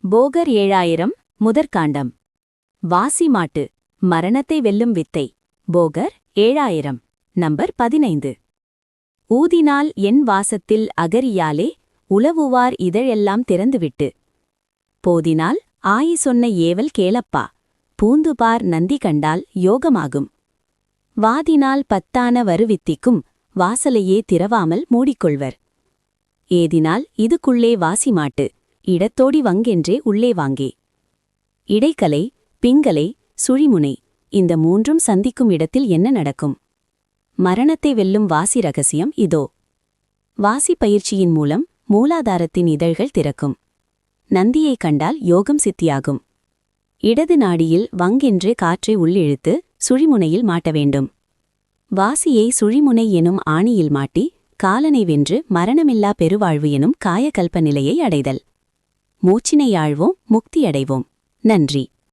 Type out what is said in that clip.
போகர் 7000 முதற்காண்டம். வாசி மாட்டு மரணத்தை வெல்லும் வித்தை. போகர் 7000 நம்பர் 15. ஊதினால் என் வாசத்தில் அகரியாலே உலவுவார் இதழெல்லாம் திறந்துவிட்டு. போதினால் ஆயி சொன்ன ஏவல் கேளப்பா, பூந்துபார் நந்தி கண்டால் யோகமாகும். வாதினால் பத்தான வருவித்திக்கும் வாசலையே திறவாமல் மூடிக்கொள்வர். ஏதினால் இதுக்குள்ளே வாசி மாட்டு, இடத்தோடி வங்கென்றே உள்ளே வாங்கே. இடைக்கலை, பிங்கலை, சுழிமுனை இந்த மூன்றும் சந்திக்கும் இடத்தில் என்ன நடக்கும்? மரணத்தை வெல்லும் வாசி ரகசியம் இதோ. வாசி பயிற்சியின் மூலம் மூலாதாரத்தின் இதழ்கள் திறக்கும். நந்தியை கண்டால் யோகம் சித்தியாகும். இடது நாடியில் வங்கென்று காற்றை உள்ளிழுத்து சுழிமுனையில் மாட்ட வேண்டும். வாசியை சுழிமுனை எனும் ஆணியில் மாட்டி காலனை வென்று மரணமில்லா பெருவாழ்வு எனும் காயகல்ப நிலையை அடைதல். மூச்சினை ஆழ்வோம், முக்தியடைவோம். நன்றி.